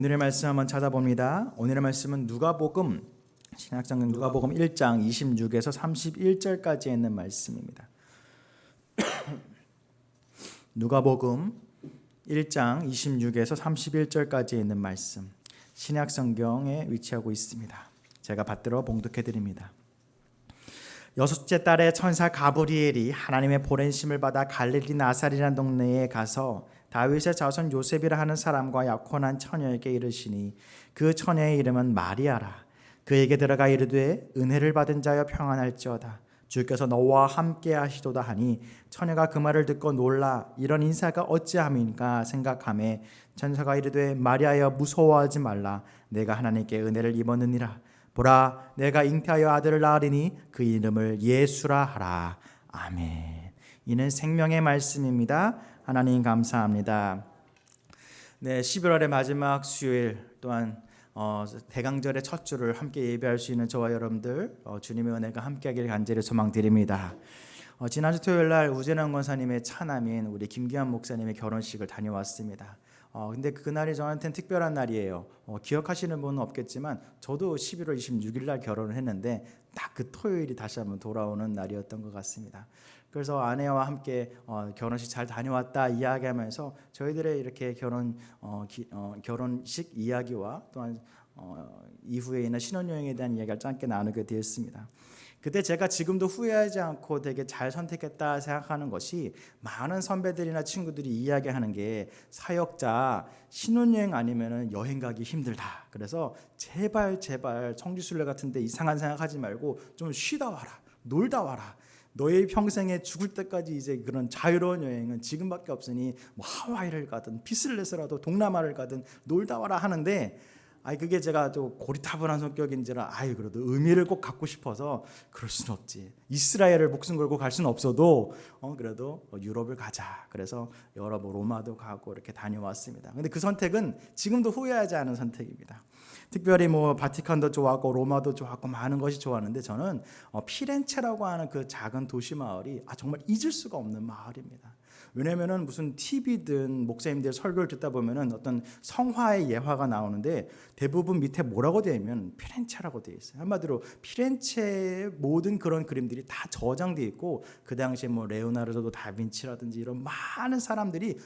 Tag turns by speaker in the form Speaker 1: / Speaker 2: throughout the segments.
Speaker 1: 오늘의 말씀 한번 찾아봅니다. 오늘의 말씀은 누가복음 신약성경 누가복음 1장 26에서 31절까지 있는 말씀입니다. 누가복음 1장 26에서 31절까지 있는 말씀 신약성경에 위치하고 있습니다. 제가 받들어 봉독해 드립니다. 여섯째 달에 천사 가브리엘이 하나님의 보낸심을 받아 갈릴리 나사렛이라는 동네에 가서 다윗의 자손 요셉이라 하는 사람과 약혼한 처녀에게 이르시니 그 처녀의 이름은 마리아라. 그에게 들어가 이르되 은혜를 받은 자여 평안할지어다. 주께서 너와 함께 하시도다 하니 처녀가 그 말을 듣고 놀라 이런 인사가 어찌함인가 생각하매 천사가 이르되 마리아여 무서워하지 말라. 내가 하나님께 은혜를 입었느니라. 보라 내가 잉태하여 아들을 낳으리니 그 이름을 예수라 하라. 아멘. 이는 생명의 말씀입니다. 하나님 감사합니다. 네, 11월의 마지막 수요일 또한 대강절의 첫 주를 함께 예배할 수 있는 저와 여러분들 주님의 은혜가 함께하길 간절히 소망드립니다. 지난주 토요일 날 우재남 권사님의 차남인 우리 김기환 목사님의 결혼식을 다녀왔습니다. 근데 그날이 저한테는 특별한 날이에요. 기억하시는 분은 없겠지만 저도 11월 26일 날 결혼을 했는데 딱 그 토요일이 다시 한번 돌아오는 날이었던 것 같습니다. 그래서 아내와 함께 결혼식 잘 다녀왔다 이야기하면서 저희들의 이렇게 결혼식 이야기와 또한 이후에 있는 신혼여행에 대한 이야기를 짧게 나누게 되었습니다. 그때 제가 지금도 후회하지 않고 되게 잘 선택했다 생각하는 것이 많은 선배들이나 친구들이 이야기하는 게 사역자 신혼여행 아니면 여행 가기 힘들다. 그래서 제발 청주순례 같은 데 이상한 생각하지 말고 좀 쉬다 와라. 놀다 와라. 너의 평생에 죽을 때까지 이제 그런 자유로운 여행은 지금밖에 없으니 뭐 하와이를 가든 피슬렛으라도 동남아를 가든 놀다 와라 하는데 그게 제가 또 고리타분한 성격인지라 그래도 의미를 꼭 갖고 싶어서 그럴 수는 없지. 이스라엘을 목숨 걸고 갈 수는 없어도 그래도 유럽을 가자. 그래서 여러 로마도 가고 이렇게 다녀왔습니다. 근데 그 선택은 지금도 후회하지 않은 선택입니다. 특별히 바티칸도 좋았고 로마도 좋았고 많은 것이 좋았는데 저는 피렌체라고 하는 그 작은 도시 마을이 정말 잊을 수가 없는 마을입니다. 왜냐면은 무슨 TV든 목사님들 설교를 듣다 보면은 어떤 성화의 예화가 나오는데 대부분 밑에 뭐라고 되어 있냐면 피렌체라고 되어 있어요. 한마디로 피렌체의 모든 그런 그림들이 다 저장되어 있고 그 당시에 레오나르도 다빈치라든지 이런 많은 사람들이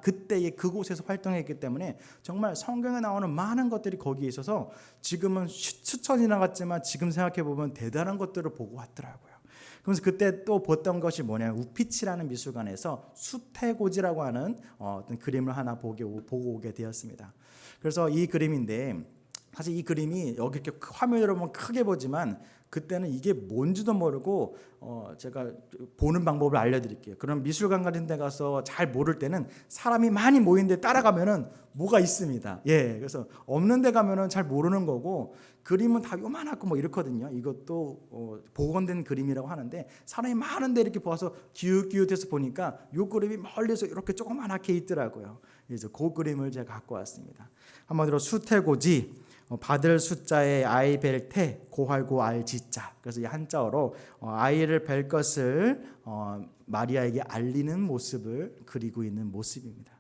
Speaker 1: 그때의 그곳에서 활동했기 때문에 정말 성경에 나오는 많은 것들이 거기에 있어서 지금은 스쳐 지나갔지만 지금 생각해 보면 대단한 것들을 보고 왔더라고요. 그래서 그때 또 봤던 것이 뭐냐면 우피치라는 미술관에서 수태고지라고 하는 어떤 그림을 하나 보고 오게 되었습니다. 그래서 이 그림인데 사실 이 그림이 여기 이렇게 화면으로 보면 크게 보지만 그때는 이게 뭔지도 모르고 제가 보는 방법을 알려드릴게요. 그럼 미술관 같은 데 가서 잘 모를 때는 사람이 많이 모인 데 따라가면은 뭐가 있습니다. 그래서 없는 데 가면은 잘 모르는 거고 그림은 다 요만하고 이렇거든요. 이것도 복원된 그림이라고 하는데 사람이 많은데 이렇게 보아서 기웃기웃해서 보니까 요 그림이 멀리서 이렇게 조그만하게 있더라고요. 그래서 그 그림을 제가 갖고 왔습니다. 한마디로 수태고지 받을 숫자에 아이 뵐 태 고할고 알지자. 그래서 이 한자어로 아이를 뵐 것을 마리아에게 알리는 모습을 그리고 있는 모습입니다.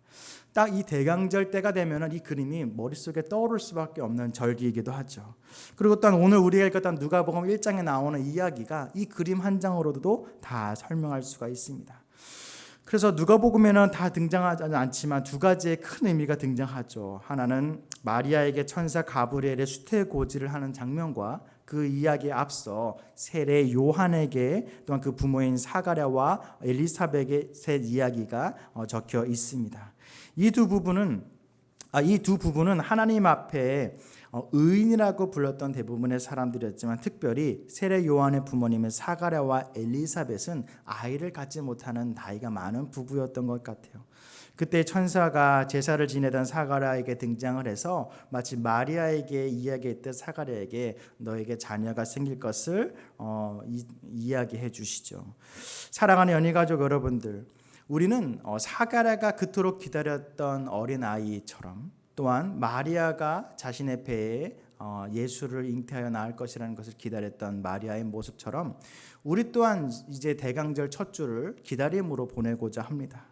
Speaker 1: 딱 이 대강절 때가 되면은 이 그림이 머릿속에 떠오를 수밖에 없는 절기이기도 하죠. 그리고 또 오늘 우리가 읽었던 누가복음 1장에 나오는 이야기가 이 그림 한 장으로도 다 설명할 수가 있습니다. 그래서 누가복음에는 다 등장하지 않지만 두 가지의 큰 의미가 등장하죠. 하나는 마리아에게 천사 가브리엘의 수태고지를 하는 장면과 그 이야기에 앞서 세례 요한에게 또한 그 부모인 사가랴와 엘리사벳의 이야기가 적혀 있습니다. 이 두 부분은 하나님 앞에 의인이라고 불렀던 대부분의 사람들이었지만 특별히 세례 요한의 부모님의 사가랴와 엘리사벳은 아이를 갖지 못하는 나이가 많은 부부였던 것 같아요. 그때 천사가 제사를 지내던 사가랴에게 등장을 해서 마치 마리아에게 이야기했던 사가랴에게 너에게 자녀가 생길 것을 이야기해 주시죠. 사랑하는 연희가족 여러분들, 우리는 사가랴가 그토록 기다렸던 어린아이처럼 또한 마리아가 자신의 배에 예수를 잉태하여 낳을 것이라는 것을 기다렸던 마리아의 모습처럼 우리 또한 이제 대강절 첫 주를 기다림으로 보내고자 합니다.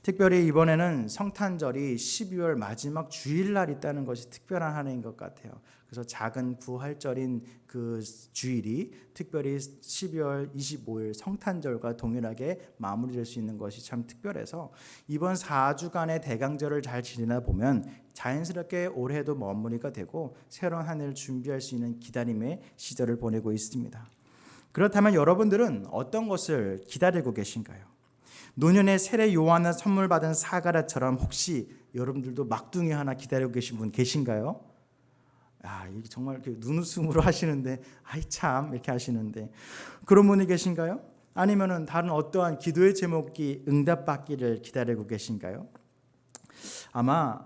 Speaker 1: 특별히 이번에는 성탄절이 12월 마지막 주일날 있다는 것이 특별한 한 해인 것 같아요. 그래서 작은 부활절인 그 주일이 특별히 12월 25일 성탄절과 동일하게 마무리될 수 있는 것이 참 특별해서 이번 4주간의 대강절을 잘 지내다 보면 자연스럽게 올해도 마무리가 되고 새로운 한 해를 준비할 수 있는 기다림의 시절을 보내고 있습니다. 그렇다면 여러분들은 어떤 것을 기다리고 계신가요? 노년에 세례 요한을 선물 받은 사가랴처럼 혹시 여러분들도 막둥이 하나 기다리고 계신 분 계신가요? 이게 정말 눈웃음으로 하시는데 아이 참 이렇게 하시는데 그런 분이 계신가요? 아니면은 다른 어떠한 기도의 제목이 응답받기를 기다리고 계신가요? 아마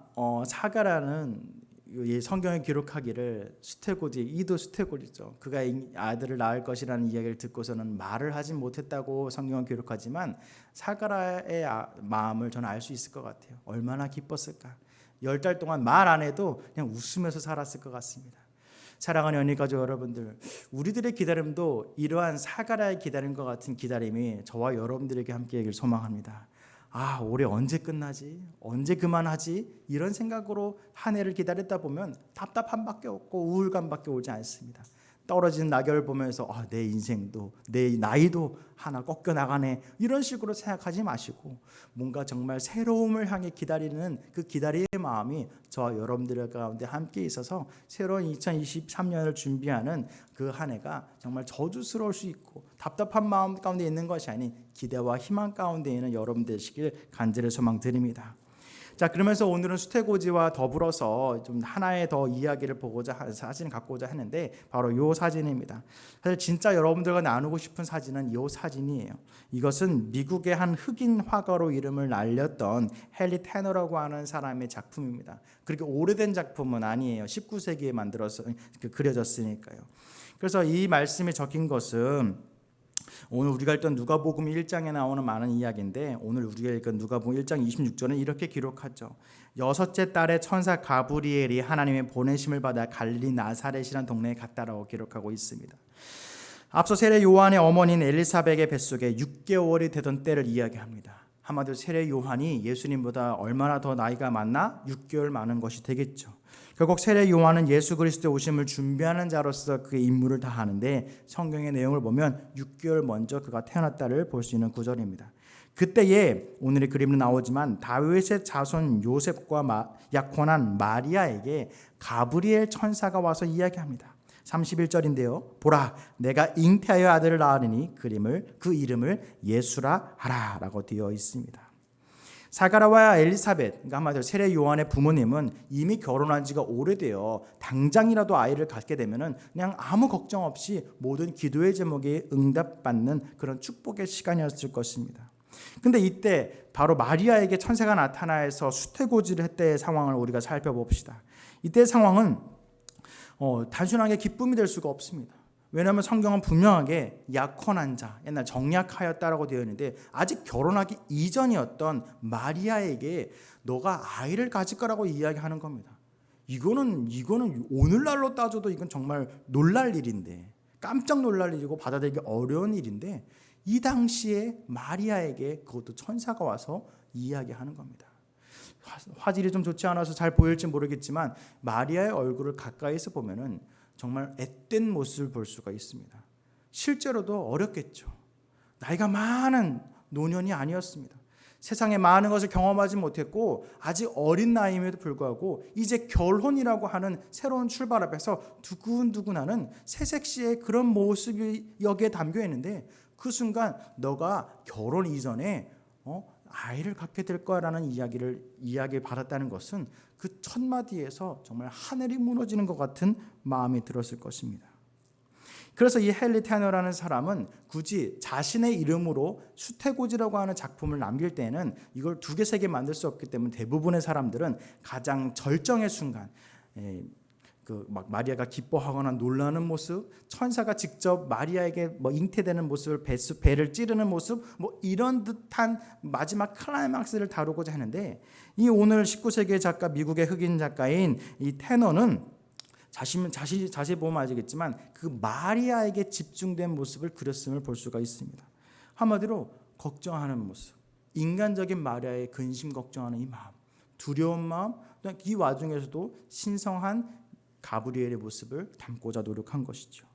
Speaker 1: 사가랴는 이 성경에 기록하기를 수태고지 이도 수태고지죠. 그가 아들을 낳을 것이라는 이야기를 듣고서는 말을 하진 못했다고 성경은 기록하지만 사가랴의 마음을 저는 알 수 있을 것 같아요. 얼마나 기뻤을까. 10달 동안 말 안 해도 그냥 웃으면서 살았을 것 같습니다. 사랑하는 연희가족 여러분들, 우리들의 기다림도 이러한 사가랴의 기다림과 같은 기다림이 저와 여러분들에게 함께하길 소망합니다. 올해 언제 끝나지? 언제 그만하지? 이런 생각으로 한 해를 기다렸다 보면 답답함밖에 없고 우울감밖에 오지 않습니다. 떨어지는 낙엽을 보면서 내 인생도 내 나이도 하나 꺾여 나가네 이런 식으로 생각하지 마시고 뭔가 정말 새로움을 향해 기다리는 그 기다림의 마음이 저와 여러분들 가운데 함께 있어서 새로운 2023년을 준비하는 그 한 해가 정말 저주스러울 수 있고 답답한 마음 가운데 있는 것이 아닌 기대와 희망 가운데 있는 여러분 되시길 간절히 소망드립니다. 자, 그러면서 오늘은 수태고지와 더불어서 좀 하나의 더 이야기를 보고자 사진을 갖고자 했는데 바로 이 사진입니다. 사실 진짜 여러분들과 나누고 싶은 사진은 이 사진이에요. 이것은 미국의 한 흑인 화가로 이름을 날렸던 헨리 테너라고 하는 사람의 작품입니다. 그렇게 오래된 작품은 아니에요. 19세기에 만들어서 그려졌으니까요. 그래서 이 말씀이 적힌 것은 오늘 우리가 읽던 누가복음 1장에 나오는 많은 이야기인데 오늘 우리가 읽은 누가복음 1장 26절은 이렇게 기록하죠. 여섯째 달에 천사 가브리엘이 하나님의 보내심을 받아 갈릴리 나사렛이라는 동네에 갔다라고 기록하고 있습니다. 앞서 세례 요한의 어머니인 엘리사벳의 뱃속에 6개월이 되던 때를 이야기합니다. 한마디로 세례 요한이 예수님보다 얼마나 더 나이가 많나? 6개월 많은 것이 되겠죠. 결국 세례 요한은 예수 그리스도의 오심을 준비하는 자로서 그의 임무를 다하는데 성경의 내용을 보면 6개월 먼저 그가 태어났다를 볼 수 있는 구절입니다. 그때에 오늘의 그림은 나오지만 다윗의 자손 요셉과 약혼한 마리아에게 가브리엘 천사가 와서 이야기합니다. 31절인데요. 보라, 내가 잉태하여 아들을 낳으니 그 이름을 예수라 하라 라고 되어 있습니다. 사가랴와 엘리사벳, 그러니까 한마디로 세례 요한의 부모님은 이미 결혼한 지가 오래되어 당장이라도 아이를 갖게 되면은 그냥 아무 걱정 없이 모든 기도의 제목에 응답받는 그런 축복의 시간이었을 것입니다. 근데 이때 바로 마리아에게 천사가 나타나서 수태고지를 했때의 상황을 우리가 살펴봅시다. 이때의 상황은 단순하게 기쁨이 될 수가 없습니다. 왜냐하면 성경은 분명하게 약혼한 자, 옛날 정약하였다라고 되어 있는데 아직 결혼하기 이전이었던 마리아에게 너가 아이를 가질 거라고 이야기하는 겁니다. 이거는 오늘날로 따져도 이건 정말 놀랄 일인데 깜짝 놀랄 일이고 받아들이기 어려운 일인데 이 당시에 마리아에게 그것도 천사가 와서 이야기하는 겁니다. 화질이 좀 좋지 않아서 잘 보일지 모르겠지만 마리아의 얼굴을 가까이서 보면은 정말 앳된 모습을 볼 수가 있습니다. 실제로도 어렸겠죠. 나이가 많은 노년이 아니었습니다. 세상에 많은 것을 경험하지 못했고 아직 어린 나이임에도 불구하고 이제 결혼이라고 하는 새로운 출발 앞에서 두근두근하는 새색시의 그런 모습이 여기에 담겨 있는데 그 순간 너가 결혼 이전에 아이를 갖게 될 거라는 이야기를 받았다는 것은 그 첫 마디에서 정말 하늘이 무너지는 것 같은 마음이 들었을 것입니다. 그래서 이 헨리 테너라는 사람은 굳이 자신의 이름으로 수태고지라고 하는 작품을 남길 때는 이걸 2개, 3개 만들 수 없기 때문에 대부분의 사람들은 가장 절정의 순간 막 마리아가 기뻐하거나 놀라는 모습, 천사가 직접 마리아에게 잉태되는 모습을 배를 찌르는 모습, 이런 듯한 마지막 클라이막스를 다루고자 하는데 이 오늘 19세기의 작가, 미국의 흑인 작가인 이 테너는 자세히 보면 알겠지만 그 마리아에게 집중된 모습을 그렸음을 볼 수가 있습니다. 한마디로 걱정하는 모습, 인간적인 마리아의 근심 걱정하는 이 마음, 두려운 마음, 이 와중에서도 신성한 가브리엘의 모습을 담고자 노력한 것이죠.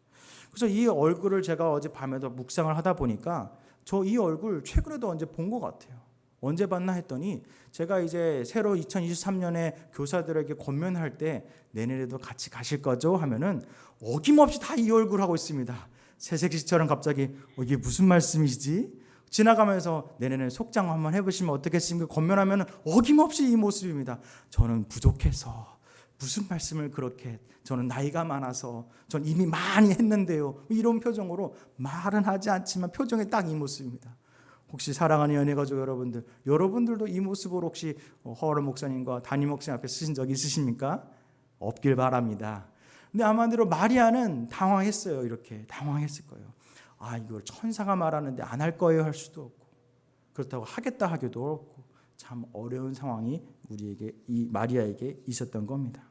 Speaker 1: 그래서 이 얼굴을 제가 어제 밤에도 묵상을 하다 보니까 저 이 얼굴 최근에도 언제 본 것 같아요. 언제 봤나 했더니 제가 이제 새로 2023년에 교사들에게 권면할 때 내년에도 같이 가실 거죠? 하면은 어김없이 다 이 얼굴 하고 있습니다. 새색시처럼 갑자기 이게 무슨 말씀이시지? 지나가면서 내년에 속장 한번 해보시면 어떻겠습니까? 권면하면 어김없이 이 모습입니다. 저는 부족해서 무슨 말씀을 그렇게, 저는 나이가 많아서 전 이미 많이 했는데요, 이런 표정으로 말은 하지 않지만 표정이 딱 이 모습입니다. 혹시 사랑하는 연예가족 여러분들, 여러분들도 이 모습으로 혹시 허월 목사님과 담임 목사님 앞에 쓰신 적 있으십니까? 없길 바랍니다. 근데 아마도 마리아는 당황했어요. 이렇게 당황했을 거예요. 이걸 천사가 말하는데 안 할 거예요 할 수도 없고, 그렇다고 하겠다 하기도 어렵고, 참 어려운 상황이 우리에게, 이 마리아에게 있었던 겁니다.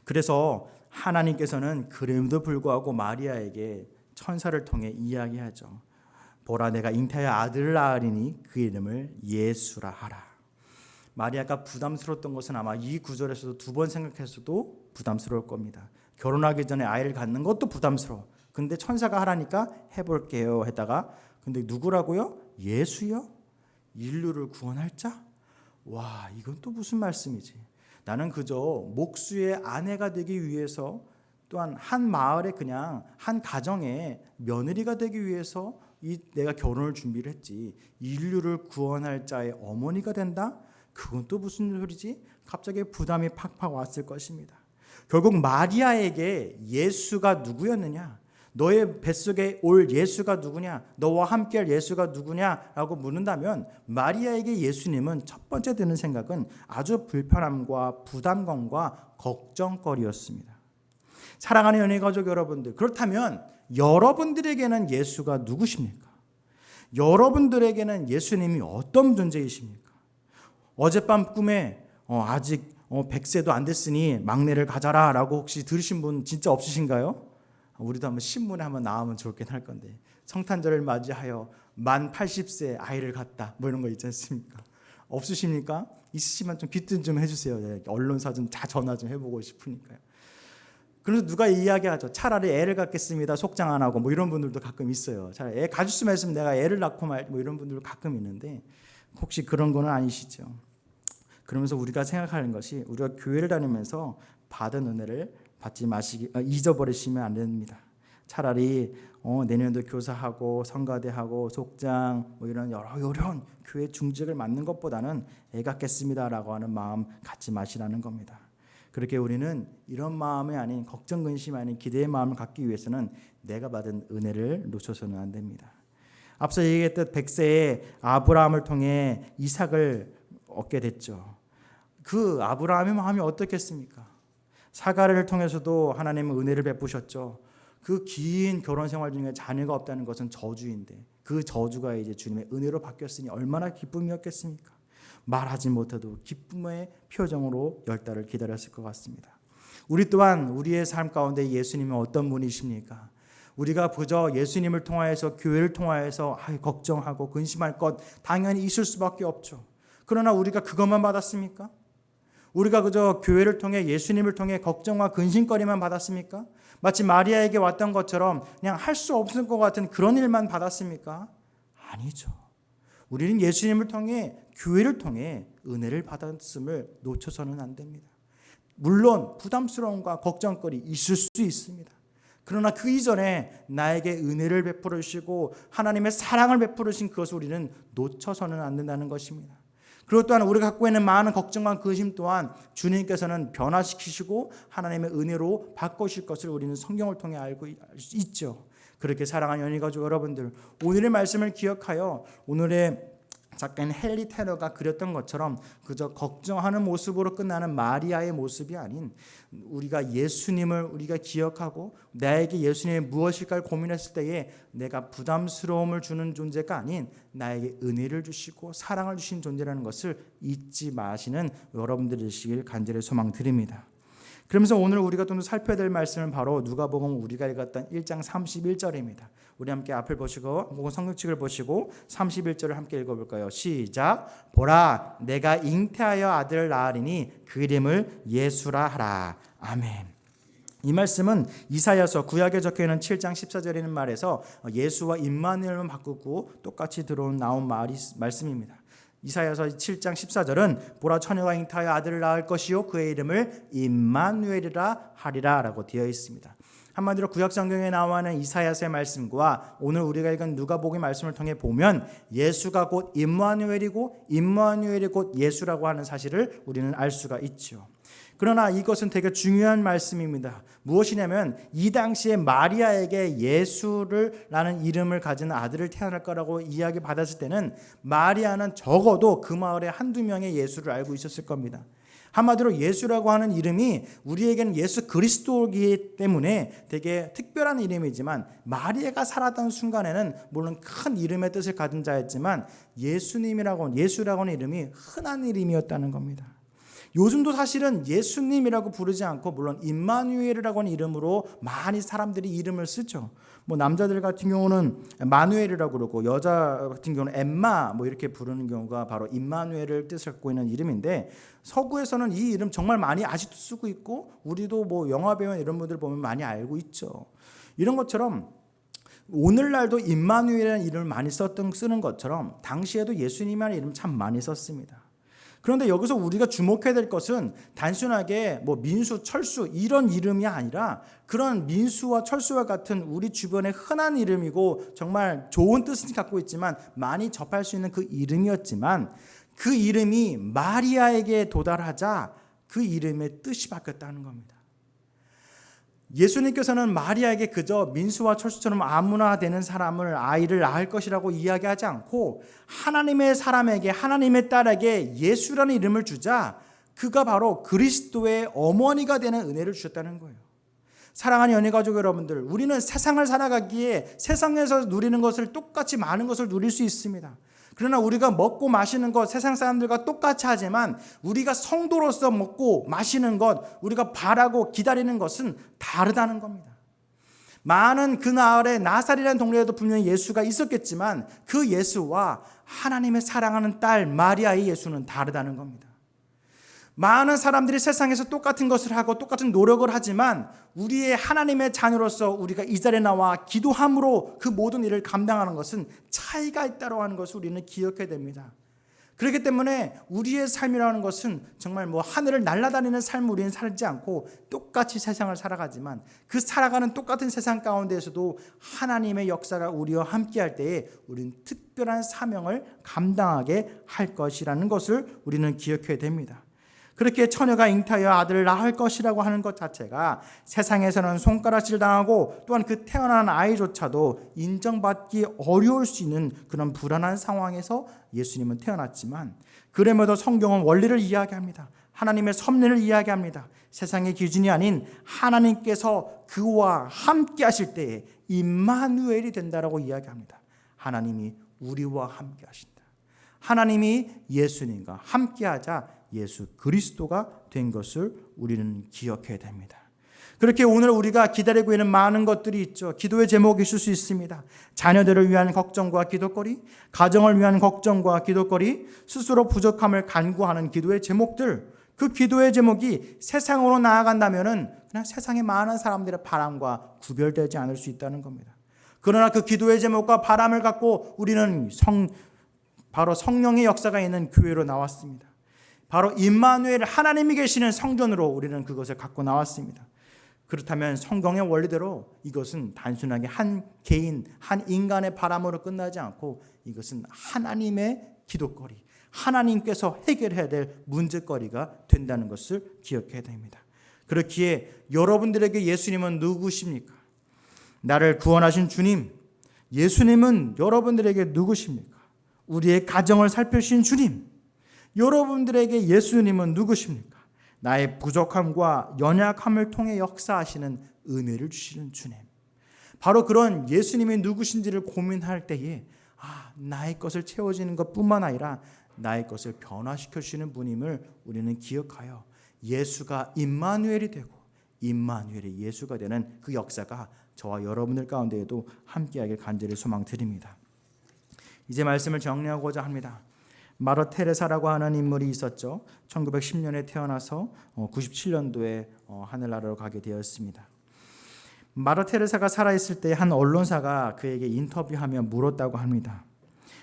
Speaker 1: 그래서 하나님께서는 그럼에도 불구하고 마리아에게 천사를 통해 이야기하죠. 보라, 내가 잉태하여 아들을 낳으리니 그 이름을 예수라 하라. 마리아가 부담스러웠던 것은 아마 이 구절에서도 두 번 생각했어도 부담스러울 겁니다. 결혼하기 전에 아이를 갖는 것도 부담스러워. 근데 천사가 하라니까 해볼게요 했다가, 근데 누구라고요? 예수요? 인류를 구원할 자? 와, 이건 또 무슨 말씀이지? 나는 그저 목수의 아내가 되기 위해서, 또한 한 마을에 그냥 한 가정의 며느리가 되기 위해서 내가 결혼을 준비를 했지, 인류를 구원할 자의 어머니가 된다? 그건 또 무슨 소리지? 갑자기 부담이 팍팍 왔을 것입니다. 결국 마리아에게 예수가 누구였느냐? 너의 뱃속에 올 예수가 누구냐? 너와 함께할 예수가 누구냐라고 묻는다면 마리아에게 예수님은 첫 번째 드는 생각은 아주 불편함과 부담감과 걱정거리였습니다. 사랑하는 연예가족 여러분들, 그렇다면 여러분들에게는 예수가 누구십니까? 여러분들에게는 예수님이 어떤 존재이십니까? 어젯밤 꿈에 아직 100세도 안 됐으니 막내를 가져라 라고 혹시 들으신 분 진짜 없으신가요? 우리도 한번 신문에 한번 나오면 좋긴 할 건데, 성탄절을 맞이하여 만 80세 아이를 갖다, 뭐 이런 거 있지 않습니까? 없으십니까? 있으시면 좀 귀뜸 좀 해주세요. 네, 언론사 좀 다 전화 좀 해보고 싶으니까요. 그래서 누가 이야기하죠. 차라리 애를 갖겠습니다. 속장 안 하고, 뭐 이런 분들도 가끔 있어요. 차라리 애 가질 수만 있으면 내가 애를 낳고 말, 뭐 이런 분들도 가끔 있는데, 혹시 그런 거는 아니시죠? 그러면서 우리가 생각하는 것이, 우리가 교회를 다니면서 받은 은혜를 잊어버리시면 안 됩니다. 차라리 내년도 교사하고 성가대하고 속장 뭐 이런 여러 교회 중직을 맡는 것보다는 애 갖겠습니다라고 하는 마음 갖지 마시라는 겁니다. 그렇게 우리는 이런 마음이 아닌, 걱정 근심 아닌 기대의 마음을 갖기 위해서는 내가 받은 은혜를 놓쳐서는 안 됩니다. 앞서 얘기했던 100세의 아브라함을 통해 이삭을 얻게 됐죠. 그 아브라함의 마음이 어떻겠습니까? 사가랴를 통해서도 하나님은 은혜를 베푸셨죠. 그 긴 결혼 생활 중에 자녀가 없다는 것은 저주인데, 그 저주가 이제 주님의 은혜로 바뀌었으니 얼마나 기쁨이었겠습니까? 말하지 못해도 기쁨의 표정으로 10달을 기다렸을 것 같습니다. 우리 또한 우리의 삶 가운데 예수님은 어떤 분이십니까? 우리가 그저 예수님을 통하여서, 교회를 통하여서 걱정하고 근심할 것 당연히 있을 수밖에 없죠. 그러나 우리가 그것만 받았습니까? 우리가 그저 교회를 통해, 예수님을 통해 걱정과 근심거리만 받았습니까? 마치 마리아에게 왔던 것처럼 그냥 할 수 없을 것 같은 그런 일만 받았습니까? 아니죠. 우리는 예수님을 통해, 교회를 통해 은혜를 받았음을 놓쳐서는 안 됩니다. 물론 부담스러움과 걱정거리 있을 수 있습니다. 그러나 그 이전에 나에게 은혜를 베풀어 주시고 하나님의 사랑을 베풀어 주신 그것을 우리는 놓쳐서는 안 된다는 것입니다. 그리고 또한 우리가 갖고 있는 많은 걱정과 근심 또한 주님께서는 변화시키시고 하나님의 은혜로 바꾸실 것을 우리는 성경을 통해 알고 있죠. 그렇게 사랑하는 연희가족 여러분들, 오늘의 말씀을 기억하여 오늘의 작가인 헨리 테러가 그렸던 것처럼 그저 걱정하는 모습으로 끝나는 마리아의 모습이 아닌, 우리가 예수님을 우리가 기억하고 나에게 예수님이 무엇일까를 고민했을 때에 내가 부담스러움을 주는 존재가 아닌 나에게 은혜를 주시고 사랑을 주신 존재라는 것을 잊지 마시는 여러분들 되시길 간절히 소망드립니다. 그러면서 오늘 우리가 또 살펴야 될 말씀은 바로 누가복음 우리가 읽었던 1장 31절입니다. 우리 함께 앞을 보시고 혹은 성경책을 보시고 31절을 함께 읽어볼까요? 시작. 보라, 내가 잉태하여 아들을 낳으리니 그 이름을 예수라 하라. 아멘. 이 말씀은 이사야서 구약에 적혀있는 7장 14절에 있는 말에서 예수와 임마누엘만 바꾸고 똑같이 나온 말씀입니다. 이사야서 7장 14절은 보라, 처녀가 잉태하여 아들을 낳을 것이요 그의 이름을 임마누엘이라 하리라 라고 되어 있습니다. 한마디로 구약 성경에 나와 있는 이사야서의 말씀과 오늘 우리가 읽은 누가복음의 말씀을 통해 보면 예수가 곧 임마누엘이고 임마누엘이 곧 예수라고 하는 사실을 우리는 알 수가 있죠. 그러나 이것은 되게 중요한 말씀입니다. 무엇이냐면 이 당시에 마리아에게 예수라는 이름을 가진 아들을 태어날 거라고 이야기 받았을 때는 마리아는 적어도 그 마을에 한두 명의 예수를 알고 있었을 겁니다. 한마디로 예수라고 하는 이름이 우리에게는 예수 그리스도이기 때문에 되게 특별한 이름이지만 마리아가 살았던 순간에는 물론 큰 이름의 뜻을 가진 자였지만 예수라고 하는 이름이 흔한 이름이었다는 겁니다. 요즘도 사실은 예수님이라고 부르지 않고 물론 임마누엘이라고 하는 이름으로 많이 사람들이 이름을 쓰죠. 남자들 같은 경우는 마누엘이라고 그러고 여자 같은 경우는 엠마 이렇게 부르는 경우가 바로 임마누엘을 뜻을 갖고 있는 이름인데 서구에서는 이 이름 정말 많이 아직도 쓰고 있고 우리도 영화 배우 이런 분들 보면 많이 알고 있죠. 이런 것처럼 오늘날도 임마누엘이라는 이름을 많이 쓰는 것처럼 당시에도 예수님이라는 이름 참 많이 썼습니다. 그런데 여기서 우리가 주목해야 될 것은 단순하게 민수, 철수 이런 이름이 아니라 그런 민수와 철수와 같은 우리 주변에 흔한 이름이고 정말 좋은 뜻을 갖고 있지만 많이 접할 수 있는 그 이름이었지만 그 이름이 마리아에게 도달하자 그 이름의 뜻이 바뀌었다는 겁니다. 예수님께서는 마리아에게 그저 민수와 철수처럼 아무나 되는 사람을 아이를 낳을 것이라고 이야기하지 않고 하나님의 사람에게 하나님의 딸에게 예수라는 이름을 주자 그가 바로 그리스도의 어머니가 되는 은혜를 주셨다는 거예요. 사랑하는 연예가족 여러분들, 우리는 세상을 살아가기에 세상에서 누리는 것을 똑같이 많은 것을 누릴 수 있습니다. 그러나 우리가 먹고 마시는 것 세상 사람들과 똑같이 하지만 우리가 성도로서 먹고 마시는 것 우리가 바라고 기다리는 것은 다르다는 겁니다. 많은 그 마을에 나사렛이라는 동네에도 분명히 예수가 있었겠지만 그 예수와 하나님의 사랑하는 딸 마리아의 예수는 다르다는 겁니다. 많은 사람들이 세상에서 똑같은 것을 하고 똑같은 노력을 하지만 우리의 하나님의 자녀로서 우리가 이 자리에 나와 기도함으로 그 모든 일을 감당하는 것은 차이가 있다고 하는 것을 우리는 기억해야 됩니다. 그렇기 때문에 우리의 삶이라는 것은 정말 하늘을 날아다니는 삶을 우리는 살지 않고 똑같이 세상을 살아가지만 그 살아가는 똑같은 세상 가운데에서도 하나님의 역사가 우리와 함께할 때에 우리는 특별한 사명을 감당하게 할 것이라는 것을 우리는 기억해야 됩니다. 그렇게 처녀가 잉태하여 아들을 낳을 것이라고 하는 것 자체가 세상에서는 손가락질 당하고 또한 그 태어난 아이조차도 인정받기 어려울 수 있는 그런 불안한 상황에서 예수님은 태어났지만 그럼에도 성경은 원리를 이야기합니다. 하나님의 섭리를 이야기합니다. 세상의 기준이 아닌 하나님께서 그와 함께 하실 때에 임마누엘이 된다라고 이야기합니다. 하나님이 우리와 함께 하신다. 하나님이 예수님과 함께 하자 예수 그리스도가 된 것을 우리는 기억해야 됩니다. 그렇게 오늘 우리가 기다리고 있는 많은 것들이 있죠. 기도의 제목이 있을 수 있습니다. 자녀들을 위한 걱정과 기도거리, 가정을 위한 걱정과 기도거리, 스스로 부족함을 간구하는 기도의 제목들, 그 기도의 제목이 세상으로 나아간다면은 그냥 세상의 많은 사람들의 바람과 구별되지 않을 수 있다는 겁니다. 그러나 그 기도의 제목과 바람을 갖고 우리는 바로 성령의 역사가 있는 교회로 나왔습니다. 바로 임마누엘 하나님이 계시는 성전으로 우리는 그것을 갖고 나왔습니다. 그렇다면 성경의 원리대로 이것은 단순하게 한 개인, 한 인간의 바람으로 끝나지 않고 이것은 하나님의 기도거리, 하나님께서 해결해야 될 문제거리가 된다는 것을 기억해야 됩니다. 그렇기에 여러분들에게 예수님은 누구십니까? 나를 구원하신 주님, 예수님은 여러분들에게 누구십니까? 우리의 가정을 살펴주신 주님, 여러분들에게 예수님은 누구십니까? 나의 부족함과 연약함을 통해 역사하시는 은혜를 주시는 주님. 바로 그런 예수님이 누구신지를 고민할 때에 나의 것을 채워지는 것뿐만 아니라 나의 것을 변화시켜 주시는 분임을 우리는 기억하여 예수가 임마누엘이 되고 임마누엘의 예수가 되는 그 역사가 저와 여러분들 가운데에도 함께하길 간절히 소망드립니다. 이제 말씀을 정리하고자 합니다. 마더 테레사라고 하는 인물이 있었죠. 1910년에 태어나서 97년도에 하늘나라로 가게 되었습니다. 마더 테레사가 살아있을 때 한 언론사가 그에게 인터뷰하며 물었다고 합니다.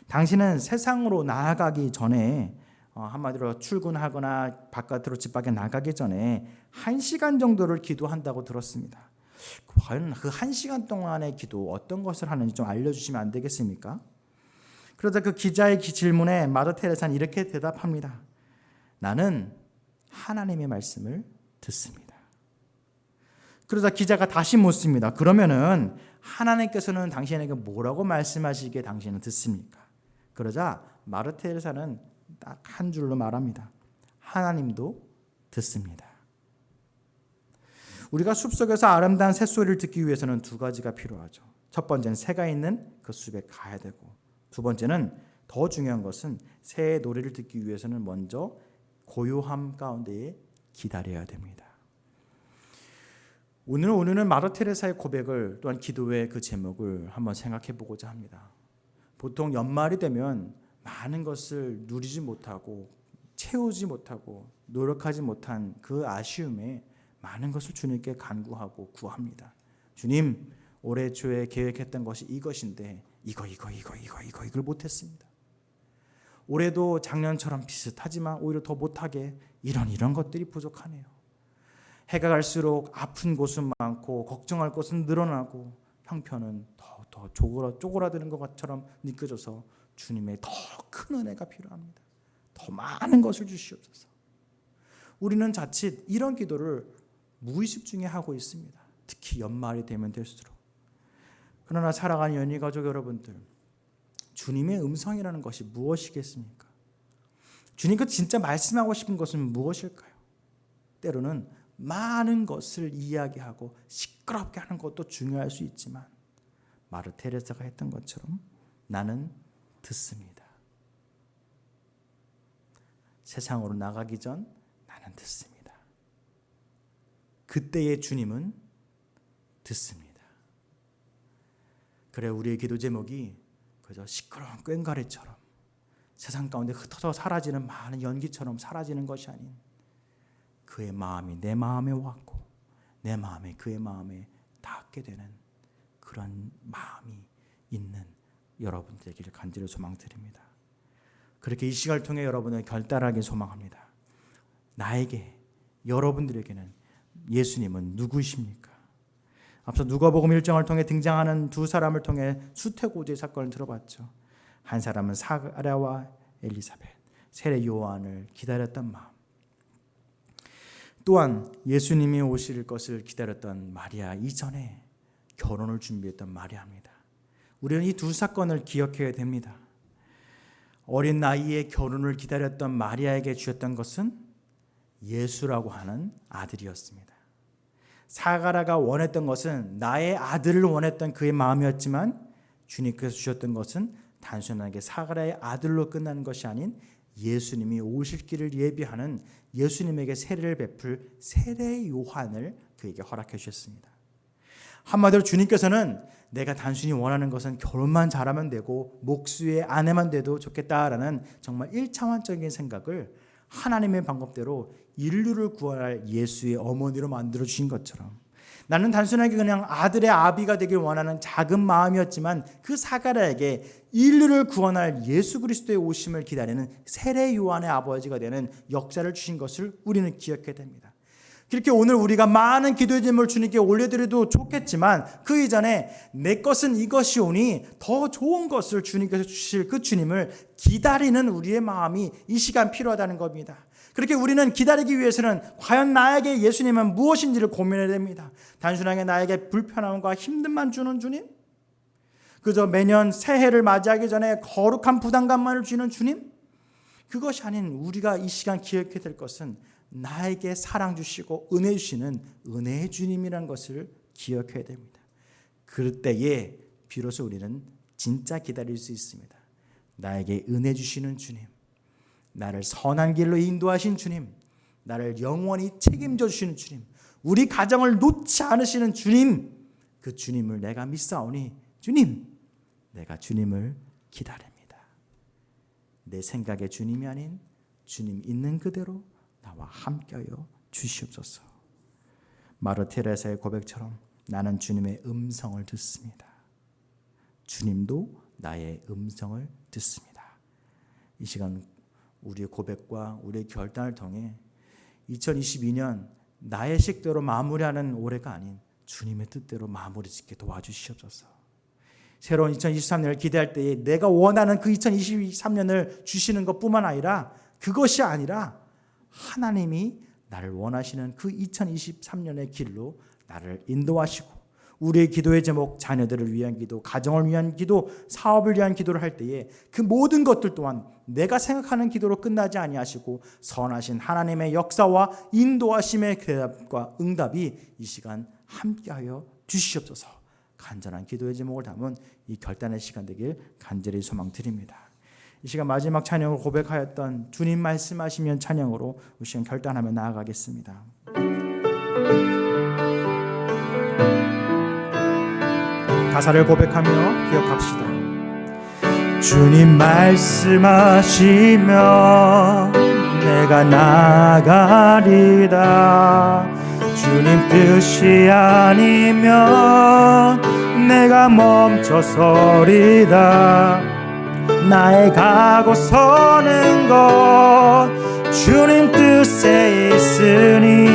Speaker 1: 당신은 세상으로 나아가기 전에 한마디로 출근하거나 바깥으로 집 밖에 나가기 전에 1시간 정도를 기도한다고 들었습니다. 과연 그 1시간 동안의 기도 어떤 것을 하는지 좀 알려주시면 안 되겠습니까? 그러자 그 기자의 질문에 마더 테레사는 이렇게 대답합니다. 나는 하나님의 말씀을 듣습니다. 그러자 기자가 다시 묻습니다. 그러면은 하나님께서는 당신에게 뭐라고 말씀하시기에 당신은 듣습니까? 그러자 마더 테레사는 딱 한 줄로 말합니다. 하나님도 듣습니다. 우리가 숲속에서 아름다운 새소리를 듣기 위해서는 두 가지가 필요하죠. 첫 번째는 새가 있는 그 숲에 가야 되고, 두 번째는 더 중요한 것은 새의 노래를 듣기 위해서는 먼저 고요함 가운데에 기다려야 됩니다. 오늘은 마더 테레사의 고백을 또한 기도의 그 제목을 한번 생각해 보고자 합니다. 보통 연말이 되면 많은 것을 누리지 못하고 채우지 못하고 노력하지 못한 그 아쉬움에 많은 것을 주님께 간구하고 구합니다. 주님, 올해 초에 계획했던 것이 이것인데 이걸 못했습니다. 올해도 작년처럼 비슷하지만 오히려 더 못하게 이런 것들이 부족하네요. 해가 갈수록 아픈 곳은 많고 걱정할 것은 늘어나고 형편은 더 쪼그라드는 것처럼 느껴져서 주님의 더 큰 은혜가 필요합니다. 더 많은 것을 주시옵소서. 우리는 자칫 이런 기도를 무의식 중에 하고 있습니다. 특히 연말이 되면 될수록. 그러나 살아가는 연희가족 여러분들, 주님의 음성이라는 것이 무엇이겠습니까? 주님께서 진짜 말씀하고 싶은 것은 무엇일까요? 때로는 많은 것을 이야기하고 시끄럽게 하는 것도 중요할 수 있지만 마더 테레사가 했던 것처럼 나는 듣습니다. 세상으로 나가기 전 나는 듣습니다. 그때의 주님은 듣습니다. 그래, 우리의 기도 제목이 그저 시끄러운 꽹과리처럼 세상 가운데 흩어져 사라지는 많은 연기처럼 사라지는 것이 아닌 그의 마음이 내 마음에 왔고 내 마음이 그의 마음에 닿게 되는 그런 마음이 있는 여러분 되기를 간절히 소망드립니다. 그렇게 이 시간을 통해 여러분을 결단하게 소망합니다. 나에게, 여러분들에게는 예수님은 누구이십니까? 앞서 누가복음 1장을 통해 등장하는 두 사람을 통해 수태고지의 사건을 들어봤죠. 한 사람은 사가랴와 엘리사벳, 세례 요한을 기다렸던 마음, 또한 예수님이 오실 것을 기다렸던 마리아 이전에 결혼을 준비했던 마리아입니다. 우리는 이 두 사건을 기억해야 됩니다. 어린 나이에 결혼을 기다렸던 마리아에게 주셨던 것은 예수라고 하는 아들이었습니다. 사가랴가 원했던 것은 나의 아들을 원했던 그의 마음이었지만 주님께서 주셨던 것은 단순하게 사가랴의 아들로 끝나는 것이 아닌 예수님이 오실 길을 예비하는 예수님에게 세례를 베풀 세례 요한을 그에게 허락해 주셨습니다. 한마디로 주님께서는 내가 단순히 원하는 것은 결혼만 잘하면 되고 목수의 아내만 돼도 좋겠다라는 정말 1차원적인 생각을 하나님의 방법대로 인류를 구원할 예수의 어머니로 만들어 주신 것처럼 나는 단순하게 그냥 아들의 아비가 되길 원하는 작은 마음이었지만 그 사가랴에게 인류를 구원할 예수 그리스도의 오심을 기다리는 세례 요한의 아버지가 되는 역사를 주신 것을 우리는 기억해야 됩니다. 그렇게 오늘 우리가 많은 기도의 제목을 주님께 올려드려도 좋겠지만 그 이전에 내 것은 이것이오니 더 좋은 것을 주님께서 주실 그 주님을 기다리는 우리의 마음이 이 시간 필요하다는 겁니다. 그렇게 우리는 기다리기 위해서는 과연 나에게 예수님은 무엇인지를 고민해야 됩니다. 단순하게 나에게 불편함과 힘듦만 주는 주님? 그저 매년 새해를 맞이하기 전에 거룩한 부담감만을 주는 주님? 그것이 아닌 우리가 이 시간 기억해야 될 것은 나에게 사랑 주시고 은혜 주시는 은혜의 주님이라는 것을 기억해야 됩니다. 그때에 비로소 우리는 진짜 기다릴 수 있습니다. 나에게 은혜 주시는 주님, 나를 선한 길로 인도하신 주님, 나를 영원히 책임져 주시는 주님, 우리 가정을 놓지 않으시는 주님, 그 주님을 내가 믿사오니 주님, 내가 주님을 기다립니다. 내 생각의 주님이 아닌 주님 있는 그대로 나와 함께하여 주시옵소서. 마르 테레사의 고백처럼 나는 주님의 음성을 듣습니다. 주님도 나의 음성을 듣습니다. 이 시간 우리의 고백과 우리의 결단을 통해 2022년 나의 식대로 마무리하는 올해가 아닌 주님의 뜻대로 마무리 짓게 도와주시옵소서. 새로운 2023년을 기대할 때에 내가 원하는 그 2023년을 주시는 것뿐만 아니라 그것이 아니라 하나님이 나를 원하시는 그 2023년의 길로 나를 인도하시고 우리의 기도의 제목, 자녀들을 위한 기도, 가정을 위한 기도, 사업을 위한 기도를 할 때에 그 모든 것들 또한 내가 생각하는 기도로 끝나지 아니하시고 선하신 하나님의 역사와 인도하심의 대답과 응답이 이 시간 함께하여 주시옵소서. 간절한 기도의 제목을 담은 이 결단의 시간 되길 간절히 소망드립니다. 이 시간 마지막 찬양을 고백하였던 주님 말씀하시면 찬양으로 이 시간 결단하며 나아가겠습니다. 가사를 고백하며 기억합시다. 주님 말씀하시면 내가 나가리다. 주님 뜻이 아니면 내가 멈춰서리다. 나의 가고 서는 것 주님 뜻에 있으니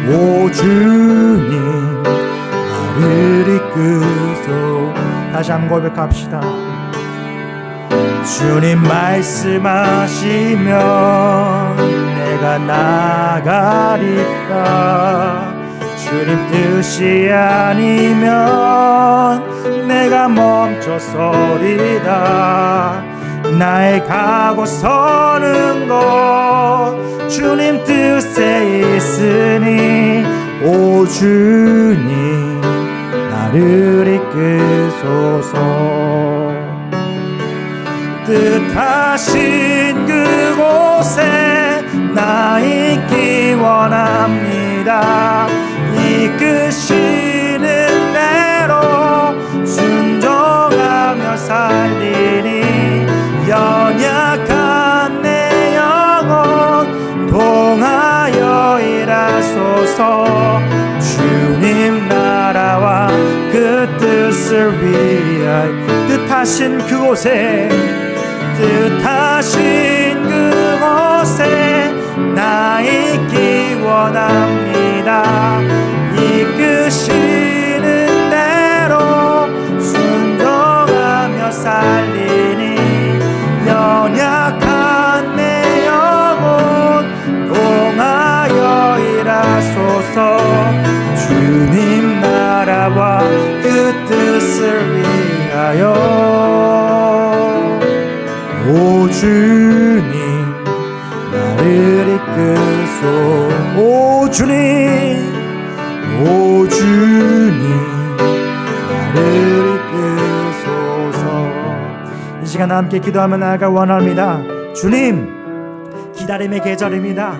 Speaker 1: 오 주님 나를 이끄소. 다시 한번 고백합시다. 주님 말씀하시면 내가 나가리라. 주님 뜻이 아니면 내가 멈춰서리다. 나의 가고 서는 것 주님 뜻에 있으니 오 주님 나를 이끄소서. 뜻하신 그곳에 나 있기 원합니다. 이끄시는 대로 순종하며 살리니 연약한 내 영혼 동하여 일하소서. 주님 나라와 그 뜻을 위하여 뜻하신 그곳에 나 있기 원합니다. 이끄시는 대로 순종하며 살리니 연약한 내 영혼 동하여 일하소서. 주님 나라와 그 뜻을 위하여 오 주님 나를 이끄소. 오 주님 나를 이끄소서. 이 시간 함께 기도하며 나아갈 원합니다. 주님 기다림의 계절입니다.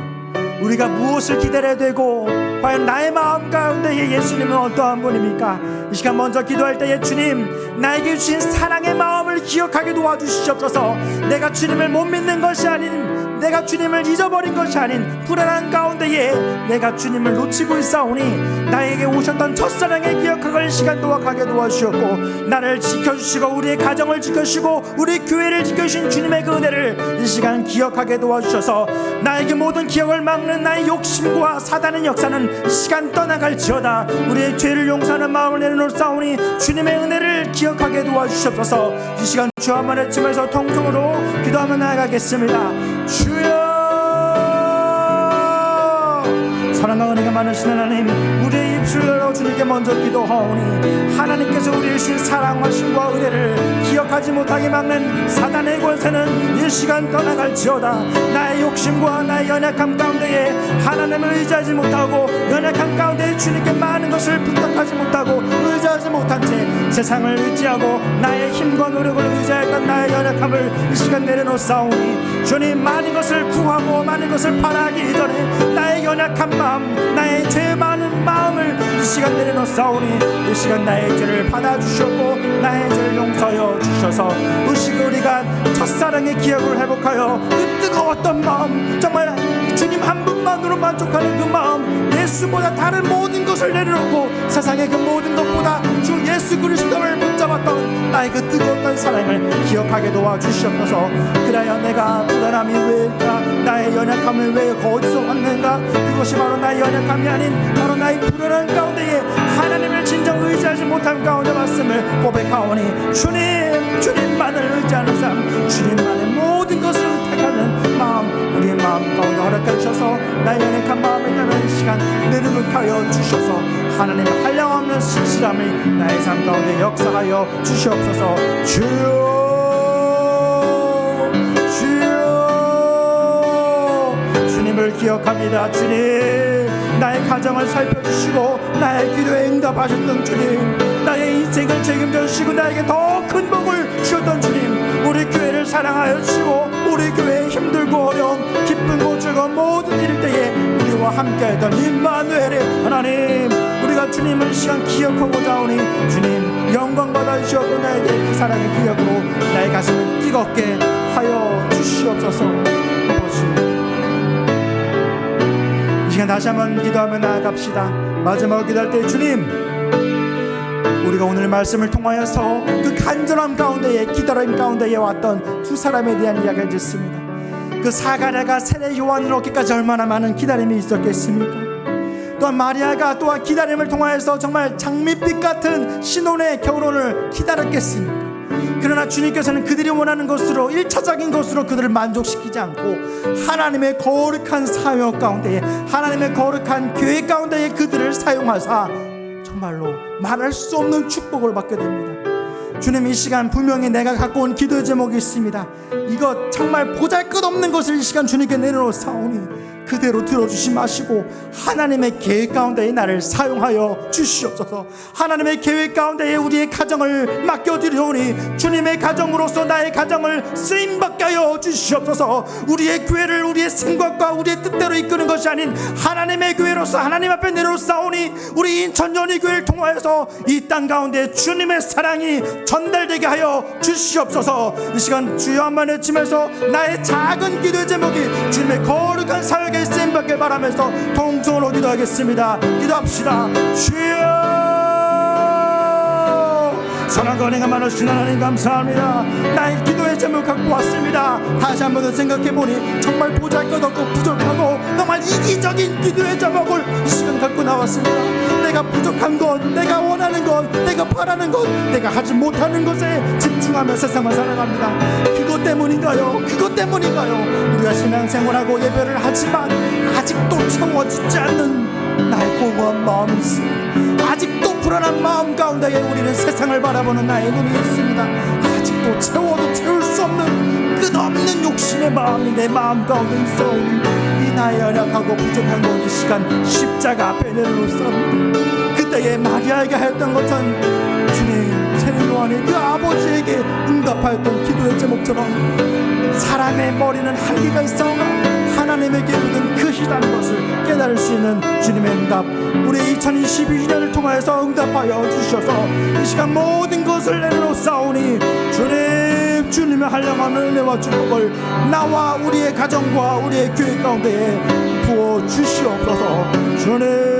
Speaker 1: 우리가 무엇을 기다려야 되고 과연 나의 마음 가운데 예수님은 어떠한 분입니까? 이 시간 먼저 기도할 때에 주님 나에게 주신 사랑의 마음을 기억하게 도와주시옵소서. 내가 주님을 못 믿는 것이 아닌 내가 주님을 잊어버린 것이 아닌 불안한 가운데에 내가 주님을 놓치고 있사오니 나에게 오셨던 첫사랑의 기억하걸 시간 도와가게 도와주셨고 나를 지켜주시고 우리의 가정을 지켜주시고 우리 교회를 지켜주신 주님의 그 은혜를 이 시간 기억하게 도와주셔서 나에게 모든 기억을 막는 나의 욕심과 사단의 역사는 이 시간 떠나갈지어다. 우리의 죄를 용서하는 마음을 내려놓사오니 주님의 은혜를 기억하게 도와주시옵소서. 이 시간 주 한번 외치면서 통성으로 기도하며 나아가겠습니다. 주여 사랑과 은혜가 많으신 하나님, 우리의 입술을 열어 주님께 먼저 기도하오니 하나님께서 우리의 주신 사랑과 신과 은혜를 기억하지 못하게 막는 사단의 권세는 이 시간 떠나갈지어다. 나의 욕심과 나의 연약함 가운데에 하나님을 의지하지 못하고 연약함 가운데 주님께 많은 것을 부탁하지 못하고 의지하지 못한 채 세상을 의지하고 나의 힘과 노력을 의지했던 나의 연약함을 이 시간 내려놓사오니 주님 많은 것을 구하고 많은 것을 바라기 전에 나의 연약한 마음, 나의 죄 많은 시간 내려놓사오니 이 시간 나의 죄를 받아주셨고 나의 죄를 용서하여 주셔서 이 시간 우리가 첫사랑의 기억을 회복하여 그 뜨거웠던 마음, 정말 주님 한 분만으로 만족하는 그 마음, 예수보다 다른 모든 것을 내려놓고 세상의 그 모든 것보다 주 예수 그리스도를 붙잡았던 나의 그 뜨거웠던 사랑을 기억하게 도와주시옵소서. 그래야 내가 불안함이 왜일까, 나의 연약함은 왜 어디서 왔는가, 그것이 바로 나의 연약함이 아닌 바로 나의 불안한 가운데에 하나님을 진정 의지하지 못한 가운데 말씀을 고백하오니 주님만을 의지하는 삶, 주님만의 모든 것을 택하는 마음, 우리의 마음 가운데 허락해 주셔서 나의 연약한 마음을 나는 시간 내려놓게 하여 주셔서 하나님 한량없는 신실함이 나의 삶 가운데 역사하여 주시옵소서. 주여 주님을 기억합니다. 주님, 나의 가정을 살펴주시고 나의 기도에 응답하셨던 주님, 나의 인생을 책임져 주시고 나에게 더 큰 복을 주셨던 주님, 우리 교회를 사랑하여 주시고 우리 교회의 힘들고 어려움, 기쁨고 즐거운 모든 일 때에 우리와 함께했던 임마누엘의 하나님, 우리가 주님을 시간 기억하고자 하오니 주님 영광 받아주시옵고 나에게 그 사랑의 기억으로 나의 가슴을 뜨겁게 하여 주시옵소서. 아버지, 이 시간 다시 한번 기도하며 나아갑시다. 마지막으로 기도할 때 주님, 우리가 오늘 말씀을 통하여서 그 간절함 가운데에 기다림 가운데에 왔던 두 사람에 대한 이야기를 듣습니다. 그 사가랴가 세례 요한을 얻기까지 얼마나 많은 기다림이 있었겠습니까? 또한 마리아가 또한 기다림을 통하여서 정말 장밋빛 같은 신혼의 결혼을 기다렸겠습니까? 그러나 주님께서는 그들이 원하는 것으로, 일차적인 것으로 그들을 만족시키지 않고 하나님의 거룩한 사역 가운데에, 하나님의 거룩한 교회 가운데에 그들을 사용하사 정말로 말할 수 없는 축복을 받게 됩니다. 주님, 이 시간 분명히 내가 갖고 온 기도의 제목이 있습니다. 이것 정말 보잘것없는 것을 이 시간 주님께 내려놓사오니 그대로 들어주시 마시고 하나님의 계획 가운데에 나를 사용하여 주시옵소서. 하나님의 계획 가운데에 우리의 가정을 맡겨드리오니 주님의 가정으로서 나의 가정을 쓰임받게 하여 주시옵소서. 우리의 교회를 우리의 생각과 우리의 뜻대로 이끄는 것이 아닌 하나님의 교회로서 하나님 앞에 내려놓사오니 우리 인천연희교회를 통하여서 이 땅 가운데 주님의 사랑이 전달되게 하여 주시옵소서. 이 시간 주여 한번 외치면서 나의 작은 기도의 제목이 주님의 거룩한 사역에 쓰임받길 바라면서 통성으로 기도하겠습니다. 기도합시다. 주여, 선한 은혜가 많으신 하나님 감사합니다. 나의 기도의 제목 갖고 왔습니다. 다시 한번 더 생각해보니 정말 보잘것없고 부족하고 정말 이기적인 기도의 제목을 이 시간 갖고 나왔습니다. 내가 부족한 것, 내가 원하는 것, 내가 바라는 것, 내가 하지 못하는 것에 집중하며 세상을 살아갑니다. 그것 때문인가요? 그것 때문인가요? 우리가 신앙생활하고 예배를 하지만 아직도 채워지지 않는 나의 공허한 마음이 있습니다. 아직도 불안한 마음 가운데에 우리는 세상을 바라보는 나의 눈이 있습니다. 아직도 채워도 채울 수 없는 끝없는 욕심의 마음이 내 마음 가운데 있어오니 이 나의 연약하고 부족한 것, 이 시간 십자가 앞에 내려놓습니다. 그때에 마리아에게 하였던 것은 주님, 세례 요한이 그 아버지에게 응답하였던 기도의 제목처럼 사람의 머리는 한계가 있어오나 하나님의 계획은 크시다는 것을 깨달을 수 있는 주님의 응답, 우리 2022년을 통하여서 응답하여 주셔서 이 시간 모든 것을 내려놓사오니 주님, 주님의 한량한 은혜와 축복을 나와 우리의 가정과 우리의 교회 가운데에 부어 주시옵소서. 주님,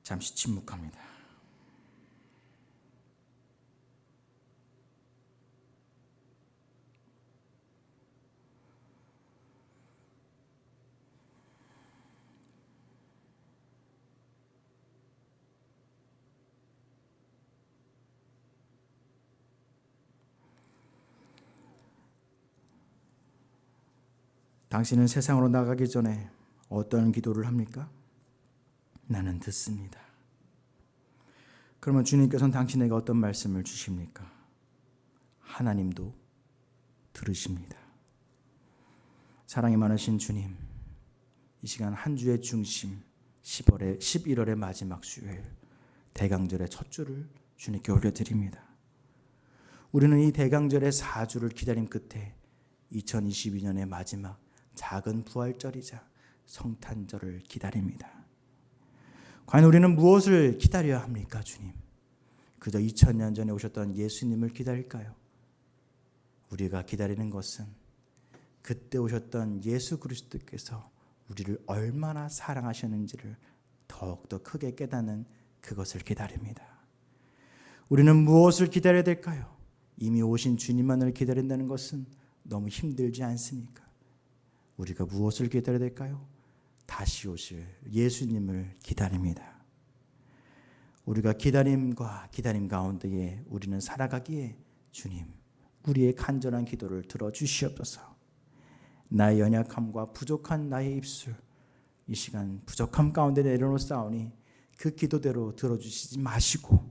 Speaker 1: 잠시 침묵합니다. 당신은 세상으로 나가기 전에 어떤 기도를 합니까? 나는 듣습니다. 그러면 주님께서는 당신에게 어떤 말씀을 주십니까? 하나님도 들으십니다. 사랑이 많으신 주님, 이 시간 한 주의 중심 11월의 마지막 수요일 대강절의 첫 주를 주님께 올려드립니다. 우리는 이 대강절의 4주를 기다림 끝에 2022년의 마지막 작은 부활절이자 성탄절을 기다립니다. 과연 우리는 무엇을 기다려야 합니까, 주님? 그저 2000년 전에 오셨던 예수님을 기다릴까요? 우리가 기다리는 것은 그때 오셨던 예수 그리스도께서 우리를 얼마나 사랑하셨는지를 더욱더 크게 깨닫는 그것을 기다립니다. 우리는 무엇을 기다려야 될까요? 이미 오신 주님만을 기다린다는 것은 너무 힘들지 않습니까? 우리가 무엇을 기다려야 될까요? 다시 오실 예수님을 기다립니다. 우리가 기다림과 기다림 가운데에 우리는 살아가기에 주님, 우리의 간절한 기도를 들어주시옵소서. 나의 연약함과 부족한 나의 입술, 이 시간 부족함 가운데 내려놓사오니 그 기도대로 들어주시지 마시고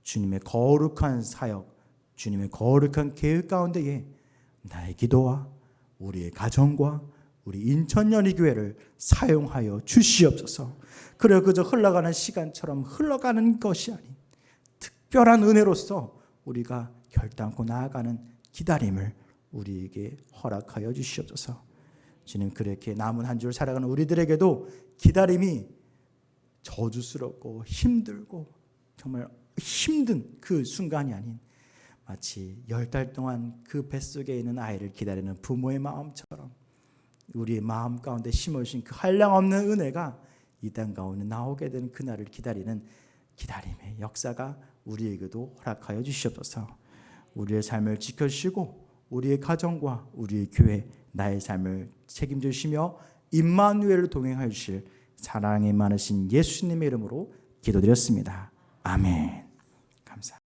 Speaker 1: 주님의 거룩한 사역, 주님의 거룩한 계획 가운데에 나의 기도와 우리의 가정과 우리 인천연희교회를 사용하여 주시옵소서. 그래 그저 흘러가는 시간처럼 흘러가는 것이 아닌 특별한 은혜로서 우리가 결단코 나아가는 기다림을 우리에게 허락하여 주시옵소서. 주님, 그렇게 남은 한 주를 살아가는 우리들에게도 기다림이 저주스럽고 힘들고 정말 힘든 그 순간이 아닌 마치 10달 동안 그 뱃속에 있는 아이를 기다리는 부모의 마음처럼 우리의 마음 가운데 심어주신 그 한량없는 은혜가 이 땅 가운데 나오게 되는 그날을 기다리는 기다림의 역사가 우리에게도 허락하여 주시옵소서. 우리의 삶을 지켜주시고 우리의 가정과 우리의 교회, 나의 삶을 책임져 주시며 임마누엘을 동행하여 주실 사랑이 많으신 예수님의 이름으로 기도드렸습니다. 아멘. 감사합니다.